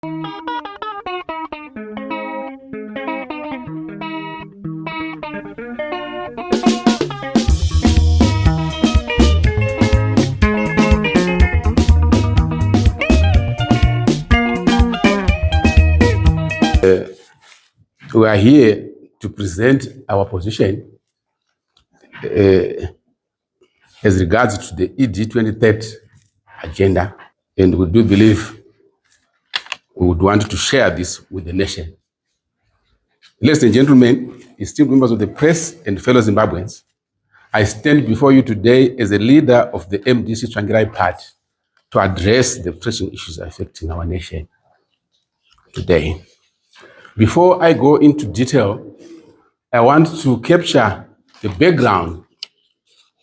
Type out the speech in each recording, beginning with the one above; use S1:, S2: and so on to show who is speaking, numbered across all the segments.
S1: We are here to present our position as regards to the ED 2030 agenda, and we do believe we would want to share this with the nation. Ladies and gentlemen, esteemed members of the press and fellow Zimbabweans, I stand before you today as a leader of the MDC Tsvangirai Party to address the pressing issues affecting our nation today. Before I go into detail, I want to capture the background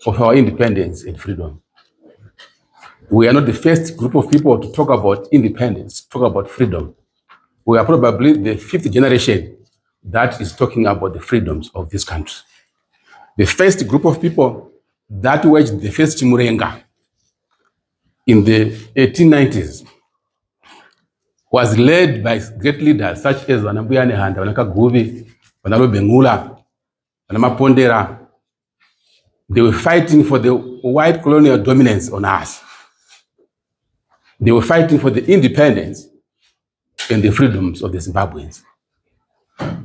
S1: of our independence and freedom. We are not the first group of people to talk about independence, talk about freedom. We are probably the fifth generation that is talking about the freedoms of this country. The first group of people that waged the first Chimurenga in the 1890s was led by great leaders such as Vanambuyane Handa, Vanakaguvi, Vanalobengula, Vanamapondera. They were fighting for the white colonial dominance on us. They were fighting for the independence and the freedoms of the Zimbabweans.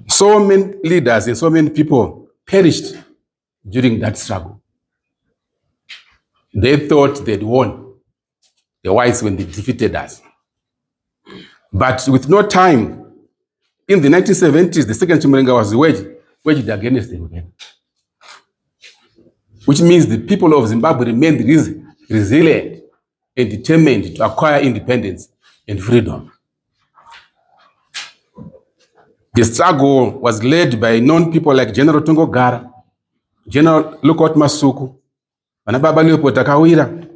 S1: So many leaders and so many people perished during that struggle. They thought they'd won, the whites, when they defeated us. But with no time, in the 1970s, the second Chimurenga was waged against them again. Which means the people of Zimbabwe remained resilient and determined to acquire independence and freedom. The struggle was led by known people like General Tungo Gara, General Lukot Masuku, Vanababa Leopold Takawira,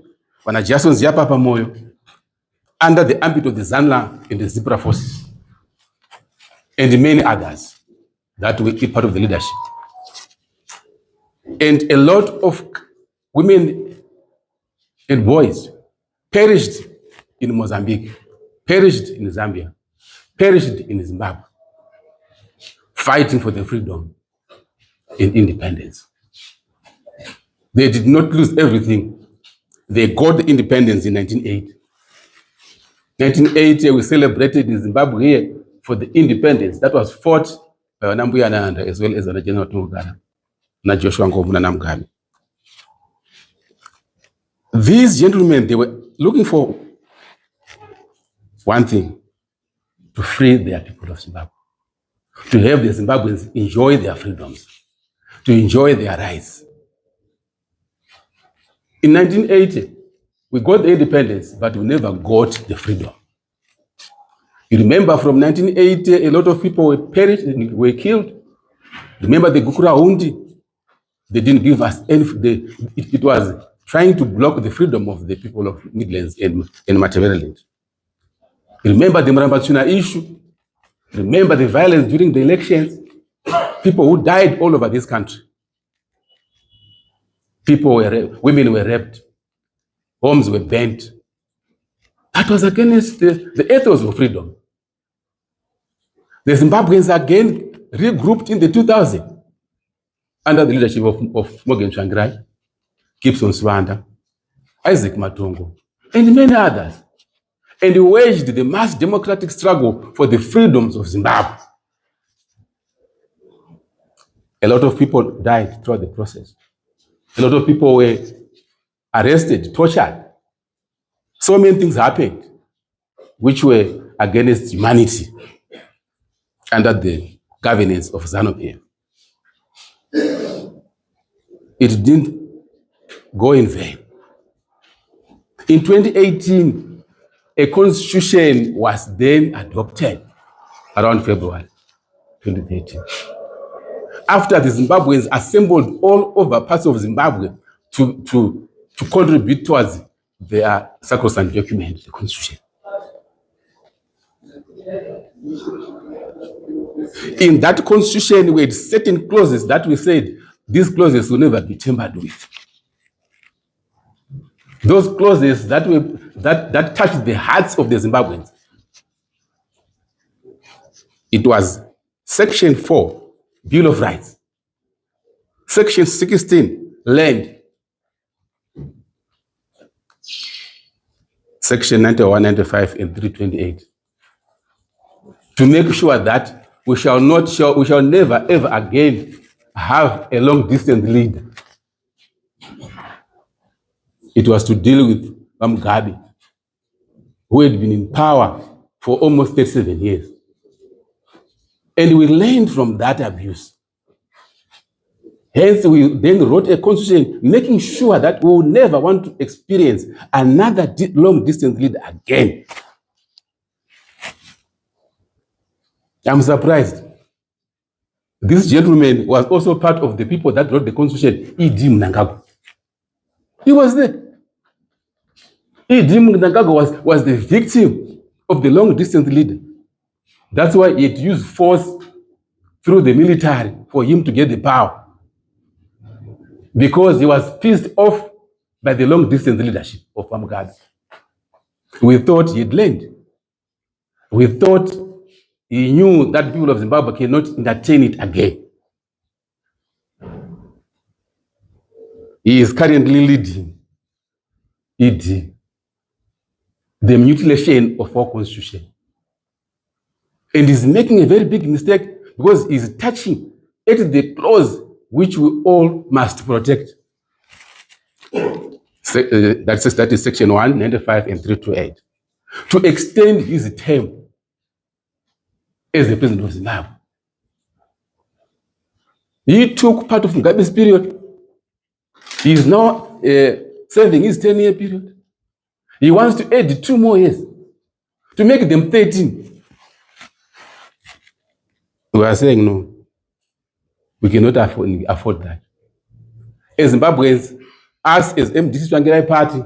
S1: Vana Jason Ziapa Pamoyo, under the ambit of the Zanla and the Zebra forces, and many others that were part of the leadership. And a lot of women and boys perished in Mozambique, perished in Zambia, perished in Zimbabwe, fighting for their freedom and independence. They did not lose everything. They got the independence in 1980. 1980, we celebrated in Zimbabwe here for the independence that was fought by Vanambuyane Handa as well as the General Tungara, na Joshua Nkomo na Mugabe. These gentlemen, they were looking for one thing: to free their people of Zimbabwe, to have the Zimbabweans enjoy their freedoms, to enjoy their rights. In 1980, we got the independence, but we never got the freedom. You remember from 1980, a lot of people were perished, were killed. Remember the Gukura Hundi? They didn't give us any, it was trying to block the freedom of the people of Midlands and Matabeleland. Remember the Mrambatsuna issue? Remember the violence during the elections? People who died all over this country. Women were raped. Homes were burnt. That was against the ethos of freedom. The Zimbabweans again regrouped in the 2000s under the leadership of Morgan Tsvangirai, Gibson Swanda, Isaac Matongo, and many others. And he waged the mass democratic struggle for the freedoms of Zimbabwe. A lot of people died throughout the process. A lot of people were arrested, tortured. So many things happened which were against humanity under the governance of Zanu PF. It didn't go in vain. In 2018, a constitution was then adopted around February 2013. After the Zimbabweans assembled all over parts of Zimbabwe to contribute towards their sacrosanct document, the constitution. In that constitution, we had certain clauses that we said these clauses will never be tampered with. Those clauses that touched the hearts of the Zimbabweans. It was Section 4, Bill of Rights. Section 16, Land. Section 91, 95, and 328. To make sure that we shall never ever again have a long distance lead. It was to deal with Mugabe, who had been in power for almost 37 years. And we learned from that abuse. Hence, we then wrote a constitution making sure that we will never want to experience another long distance lead again. I'm surprised. This gentleman was also part of the people that wrote the constitution, E.D. Mnangagwa. He was there. E.D. Mnangagwa was the victim of the long distance leader. That's why he had used force through the military for him to get the power. Because he was pissed off by the long distance leadership of Mugabe. We thought he had learned. We thought he knew that people of Zimbabwe cannot entertain it again. He is currently leading ED, the mutilation of our constitution. And he's making a very big mistake because he's touching at the clause which we all must protect. That is Section 195 and 328. To extend his term as the president of Zimbabwe. He took part of Mugabe's period. He is now serving his 10-year period. He wants to add 2 more years to make them 13. We are saying no. We cannot afford that. As Zimbabweans, us as MDC Swangirai Party,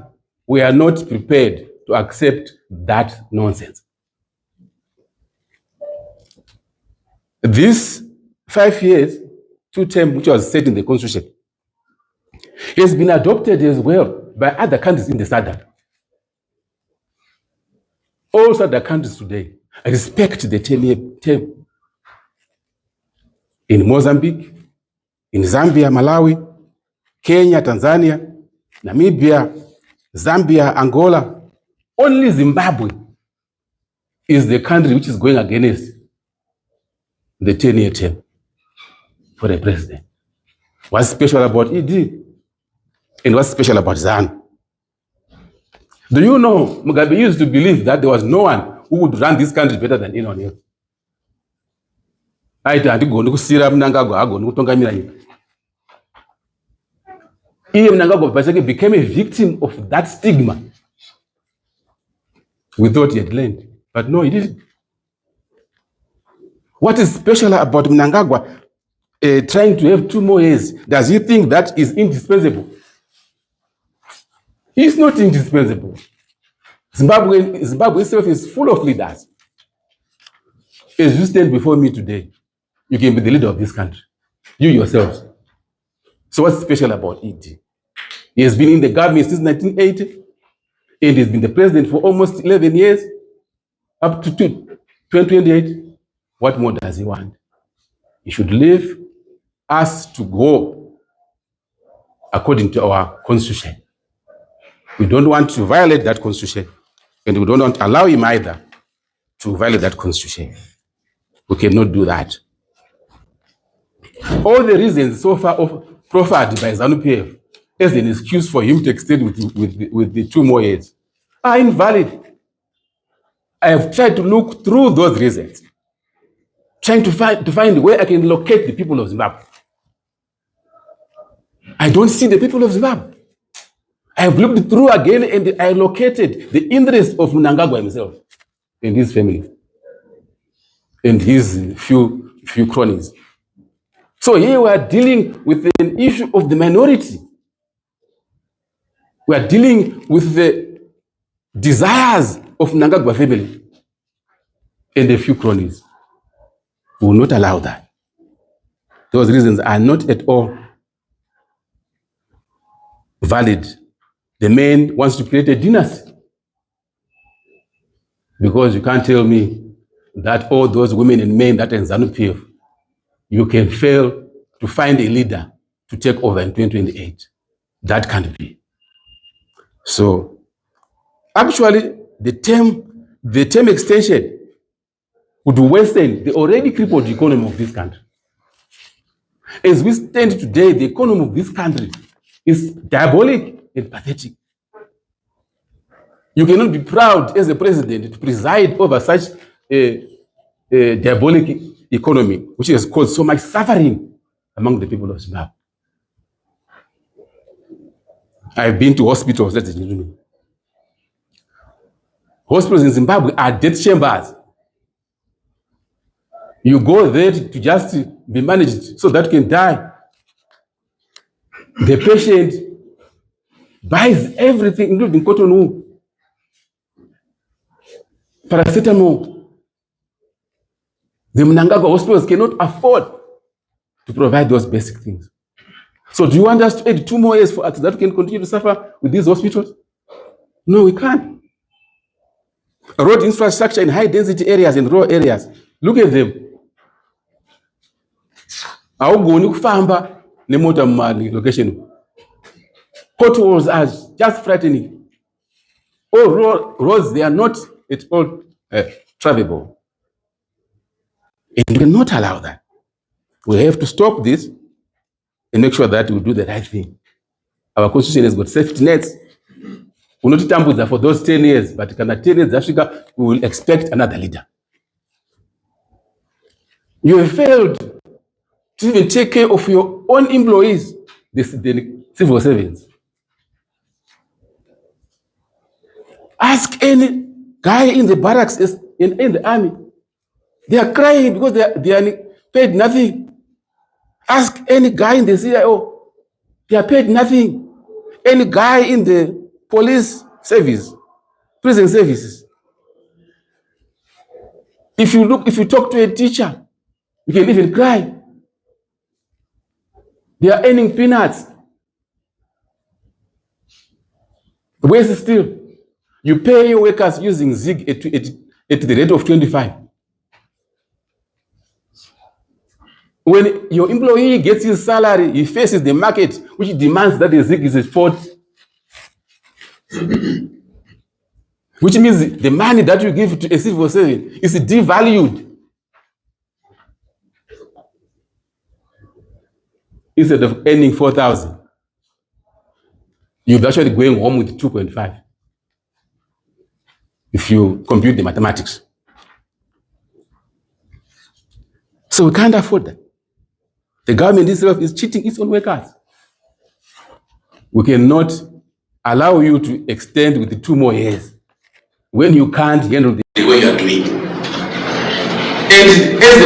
S1: we are not prepared to accept that nonsense. This 5 years, 2 terms, which was set in the constitution, has been adopted as well by other countries in the SADC. All SADC countries today respect the 10-year term. In Mozambique, in Zambia, Malawi, Kenya, Tanzania, Namibia, Zambia, Angola, only Zimbabwe is the country which is going against the 10-year term for the president. What's special about ED? And what's special about Zanu? Do you know, Mugabe used to believe that there was no one who would run this country better than anyone else. Mnangagwa became a victim of that stigma. We thought he had learned, but no, he didn't. What is special about Mnangagwa trying to have 2 more years? Does he think that is indispensable? He's not indispensable. Zimbabwe itself is full of leaders. As you stand before me today, you can be the leader of this country. You yourselves. So what's special about ED? He has been in the government since 1980, and he's been the president for almost 11 years, up to 2028. What more does he want? He should leave us to go according to our constitution. We don't want to violate that constitution, and we don't want to allow him either to violate that constitution. We cannot do that. All the reasons so far proffered by Zanu PF as an excuse for him to extend with the 2 more years are invalid. I have tried to look through those reasons, trying to find where I can locate the people of Zimbabwe. I don't see the people of Zimbabwe. I have looked through again and I located the interest of Mnangagwa himself and his family and his few cronies. So here we are dealing with an issue of the minority. We are dealing with the desires of Mnangagwa family and a few cronies. We will not allow that. Those reasons are not at all valid. The man wants to create a dynasty. Because you can't tell me that all those women and men that are in Zanu PF, you can fail to find a leader to take over in 2028. That can't be. So actually, the term extension would worsen the already crippled economy of this country. As we stand today, the economy of this country is diabolic and pathetic. You cannot be proud as a president to preside over such a diabolic economy, which has caused so much suffering among the people of Zimbabwe. I've been to hospitals, ladies and gentlemen. Hospitals in Zimbabwe are death chambers. You go there to just be managed so that you can die. The patient buys everything, including cotton wool, paracetamol. The Mnangagwa hospitals cannot afford to provide those basic things. So do you want us to add 2 more years for us that we can continue to suffer with these hospitals? No, we can't. Road infrastructure in high density areas and rural areas, look at them. Augoni kufamba nemota mumali location. Potholes are just frightening. All roads, they are not at all travelable. And we cannot allow that. We have to stop this and make sure that we do the right thing. Our constitution has got safety nets. We will not tambudza for those 10 years, but kana 10 years Africa, we will expect another leader. You have failed to even take care of your own employees, the civil servants. Ask any guy in the barracks, in the army. They are crying because they are paid nothing. Ask any guy in the CIO. They are paid nothing. Any guy in the police service, prison services. If you talk to a teacher, you can even cry. They are earning peanuts. Where's still? You pay your workers using ZIG at the rate of 25. When your employee gets his salary, he faces the market, which demands that the ZIG is export. Which means the money that you give to a civil servant is devalued. Instead of earning 4,000, you're actually going home with 2.5. If you compute the mathematics. So we can't afford that. The government itself is cheating its own workers. We cannot allow you to extend with the 2 more years when you can't handle the way you are doing. And as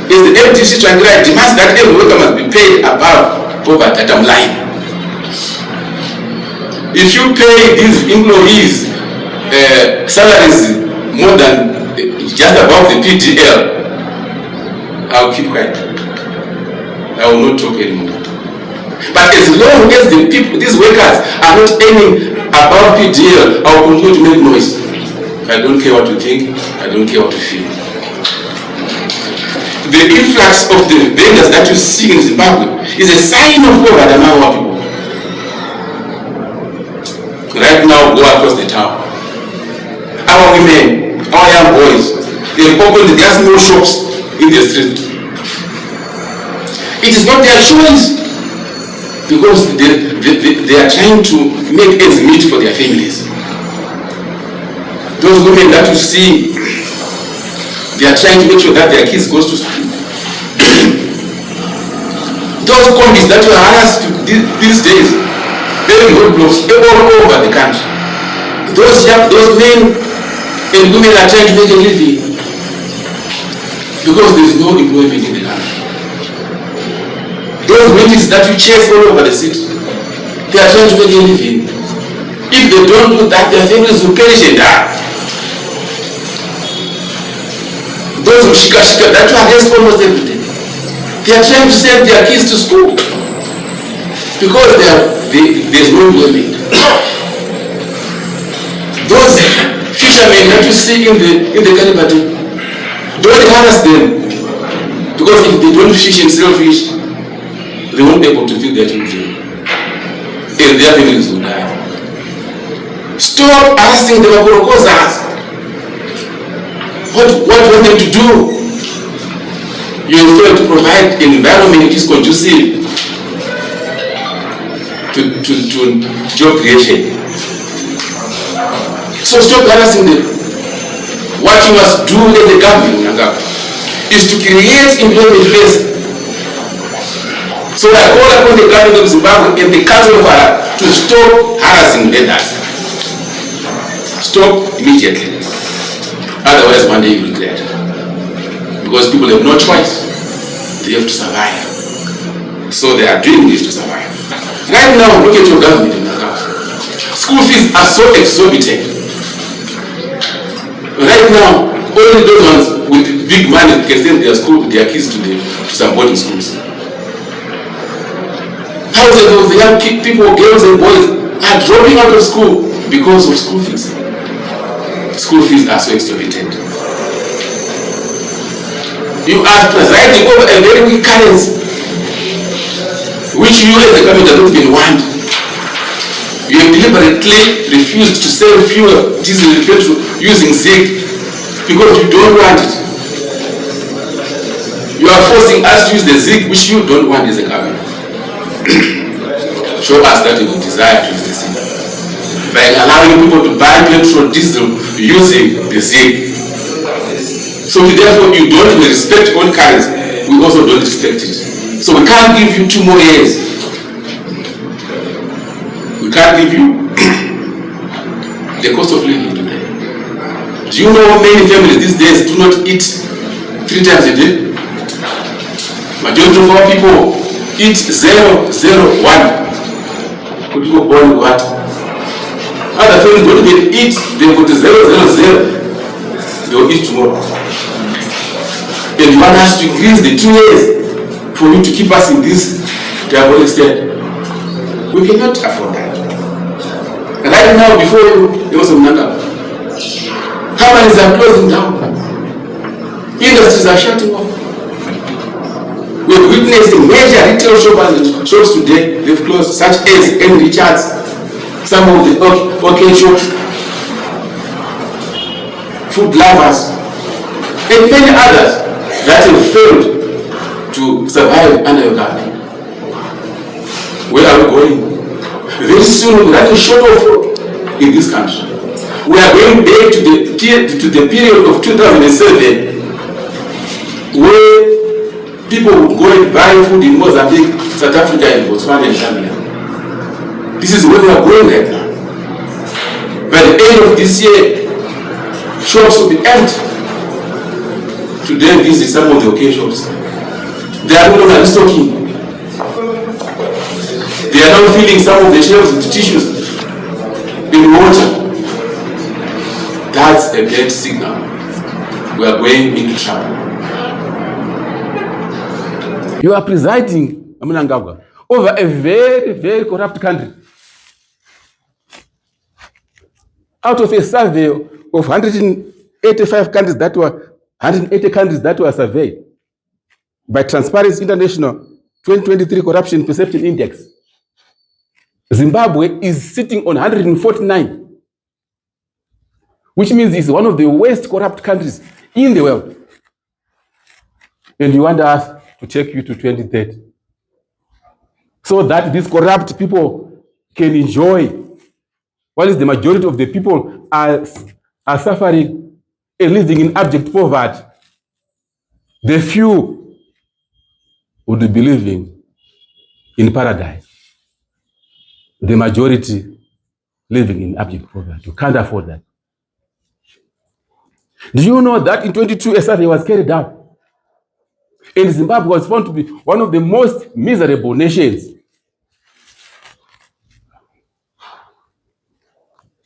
S1: the FTC triangular demands that every worker must be paid above poverty line. If you pay these employees salaries more than just above the PDL, I'll keep quiet. I will not talk anymore. But as long as the people, these workers, are not earning above PDL, I will continue to make noise. I don't care what you think. I don't care what you feel. The influx of the vendors that you see in Zimbabwe is a sign of poverty among our people. Right now, go across the town. Our women, our young boys, they opened their small shops in the street. It is not their choice because they are trying to make ends meet for their families. Those women that you see, they are trying to make sure that their kids go to school. Those combis that you harassed these days, building roadblocks all over the country. Those men and women are trying to make a living because there is no employment in the country. Those witches that you chase all over the city, they are trying to make a living. If they don't do that, their families will perish and die. Those who shika that you arrest almost every day, they are trying to send their kids to school because there is no employment. Those fishermen that you see in the Chabata, Don't harass them, because if they don't fish and sell fish, they won't be able to feed their children, and their families will die. Stop harassing them. What do you want them to do? You fail to provide an environment which is conducive to job creation. So stop harassing them. What you must do as a government is to create employment first. So I call upon the government of Zimbabwe and the country of Arab to stop harassing vendors. Stop immediately. Otherwise, one day you will regret. Because people have no choice. They have to survive. So they are doing this to survive. Right now, look at your government in Naga. School fees are so exorbitant. Right now, only those ones with big money can send their kids to some boarding schools. Thousands of the young people, girls and boys, are dropping out of school because of school fees. School fees are so exorbitant. You are presiding over a very weak currency, which you as a government don't even want. You have deliberately refused to sell fuel, diesel, and petrol using zinc because you don't want it. You are forcing us to use the zinc which you don't want as a government. Show us that you desire to use the zinc by allowing people to buy petrol, diesel using the zinc. So therefore you don't even respect own currency, we also don't respect it. So we can't give you 2 more years. We can't give you the cost of living today. Do you know how many families these days do not eat 3 times a day? Majority of our people eat 0, 0, 1. Could you go born with what? Other families don't even eat, they go to 0, 0, 0. They will eat tomorrow. And you want us to increase the 2 years for you to keep us in this diabolic state. We cannot afford that. Right now, before there was a Nanga, companies are closing down. Industries are shutting off. We've witnessed major retail shops today, they've closed, such as M. Richards, some of the OK shops, Food Lovers, and many others that have failed to survive under your government. Where are we going? Very soon we're running short of food in this country. We are going back to the period of 2007 where people would go and buy food in Mozambique, South Africa, and Botswana and Zambia. This is where we are going right now. By the end of this year, shops will be empty. Today, visit some of the OK shops. They are no longer stocking. They are now filling some of the shelves with tissues in water. That's a bad signal. We are going into trouble. You are presiding, Amunangagwa, over a very, very corrupt country. Out of a survey of 185 countries that were 180 countries that were surveyed by Transparency International 2023 Corruption Perception Index, Zimbabwe is sitting on 149, which means it's one of the worst corrupt countries in the world. And you want us to take you to 2030 so that these corrupt people can enjoy, while the majority of the people are suffering and living in abject poverty. The few would be living in paradise. The majority living in abject poverty. You can't afford that. Do you know that in 22 a survey was carried out? And Zimbabwe was found to be one of the most miserable nations.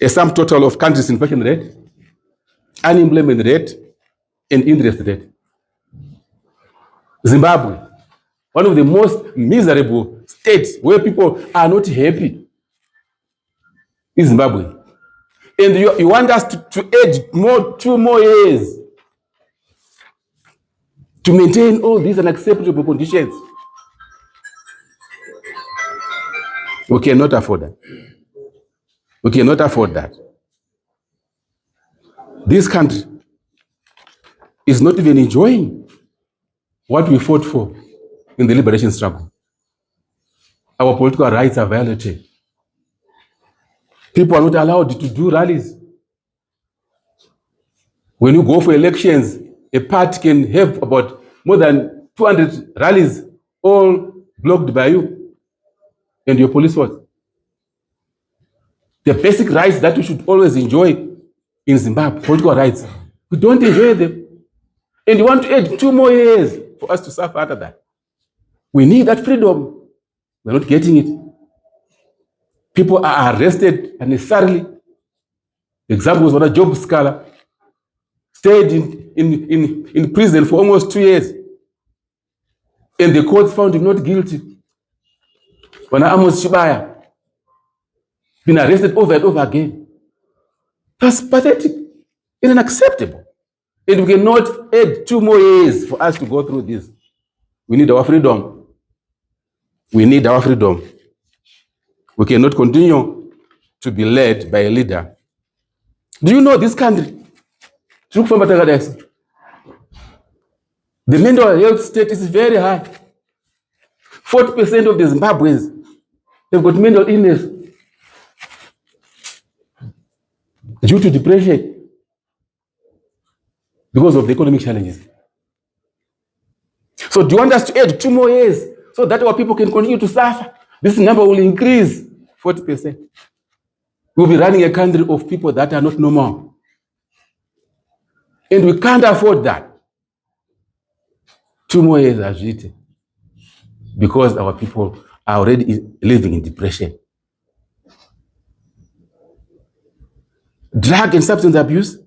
S1: A sum total of countries' inflation rate, unemployment rate, and interest rate. Zimbabwe, one of the most miserable states where people are not happy, is Zimbabwe. And you want us to add 2 more years to maintain all these unacceptable conditions. We cannot afford that. We cannot afford that. This country is not even enjoying what we fought for in the liberation struggle. Our political rights are violated. People are not allowed to do rallies. When you go for elections, a party can have about more than 200 rallies, all blocked by you and your police force. The basic rights that we should always enjoy in Zimbabwe, political rights, we don't enjoy them. And you want to add 2 more years for us to suffer after that. We need that freedom. We're not getting it. People are arrested unnecessarily. The example was one Job Scala, stayed in prison for almost 2 years. And the court found him not guilty. When Amos Shibaya been arrested over and over again. That's pathetic and unacceptable. And we cannot add 2 more years for us to go through this. We need our freedom. We need our freedom. We cannot continue to be led by a leader. Do you know this country? The mental health state is very high. 40% of the Zimbabweans have got mental illness due to depression because of the economic challenges. So do you want us to add 2 more years so that our people can continue to suffer? This number will increase 40%. We'll be running a country of people that are not normal. And we can't afford that. 2 more years as written because our people are already living in depression. Drug and substance abuse,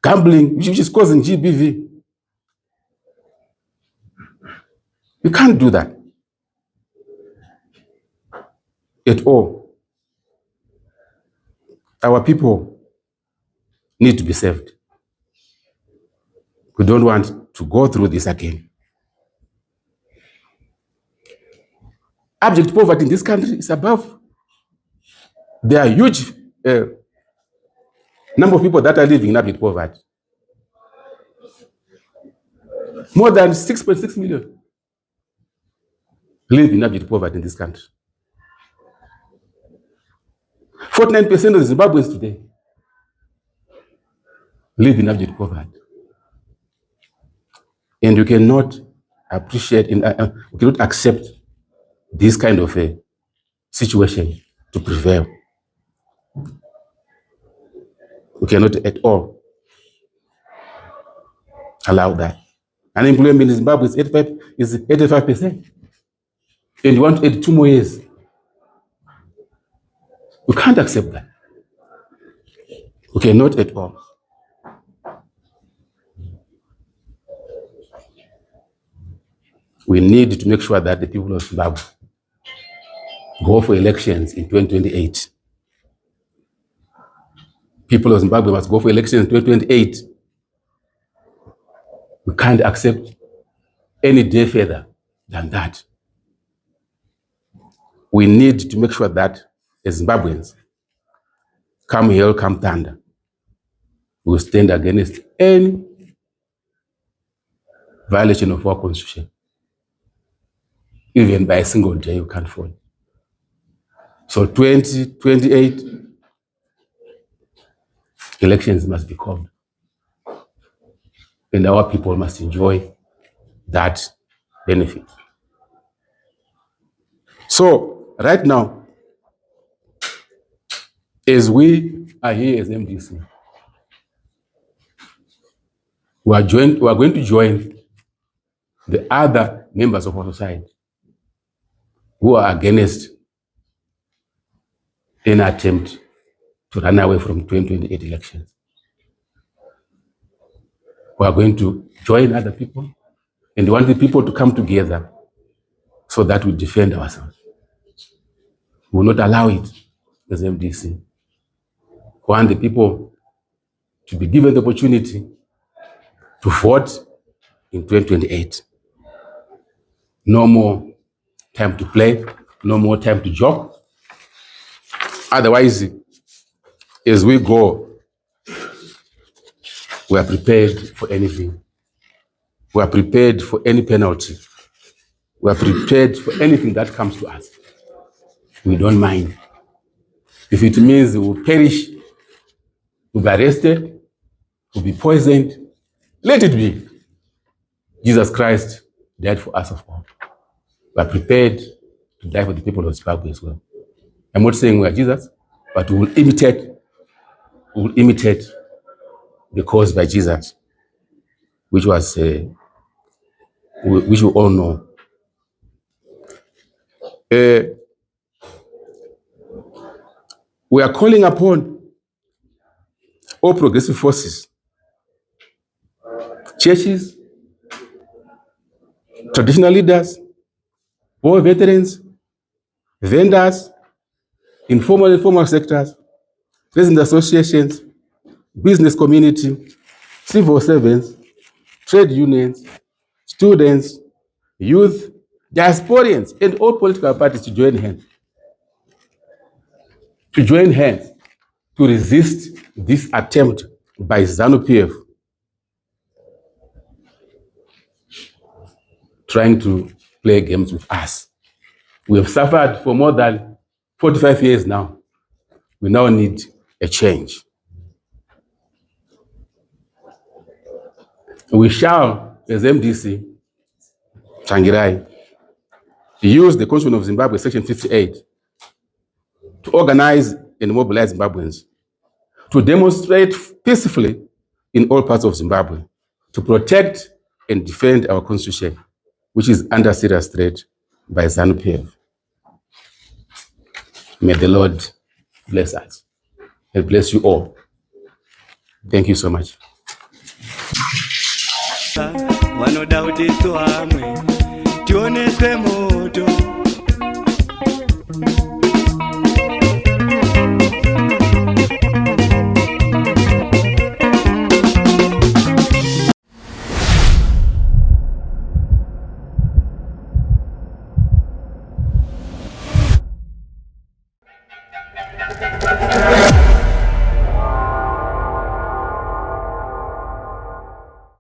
S1: gambling, which is causing GBV. We can't do that at all. Our people need to be saved. We don't want to go through this again. Abject poverty in this country is above. There are huge number of people that are living in abject poverty. More than 6.6 million live in abject poverty in this country. 49% of the Zimbabweans today live in abject poverty. And you cannot appreciate, we cannot accept this kind of a situation to prevail. We cannot at all allow that. Unemployment in Zimbabwe is 85%. And you want to add 2 more years. We can't accept that. We cannot at all. We need to make sure that the people of Zimbabwe go for elections in 2028. People of Zimbabwe must go for elections in 2028. We can't accept any day further than that. We need to make sure that as Zimbabweans, come hell, come thunder, we will stand against any violation of our constitution. Even by a single day, you can't fall. So 2028 elections must be called. And our people must enjoy that benefit. So right now, as we are here as MDC, we are going to join the other members of our society who are against any attempt to run away from 2028 elections. We are going to join other people and we want the people to come together so that we defend ourselves. We will not allow it as MDC. We want the people to be given the opportunity to vote in 2028. No more time to play, no more time to joke. Otherwise, as we go, we are prepared for anything. We are prepared for any penalty. We are prepared for anything that comes to us. We don't mind. If it means we will perish, we'll be arrested, we'll be poisoned, let it be. Jesus Christ died for us of all. We are prepared to die for the people of Zimbabwe as well. I'm not saying we are Jesus, but we will imitate the cause by Jesus, which we all know. We are calling upon all progressive forces, churches, traditional leaders, war veterans, vendors, informal and formal sectors, resident associations, business community, civil servants, trade unions, students, youth, diasporians, and all political parties to join hands. To resist this attempt by Zanu PF trying to play games with us. We have suffered for more than 45 years now. We now need a change. We shall, as MDC, Changirai, use the Constitution of Zimbabwe, Section 58, to organize and mobilize Zimbabweans, to demonstrate peacefully in all parts of Zimbabwe, to protect and defend our Constitution, which is under serious threat by Zanu PF. May the Lord bless us and bless you all. Thank you so much.
S2: Wanoda udiso amwe tioneswe moto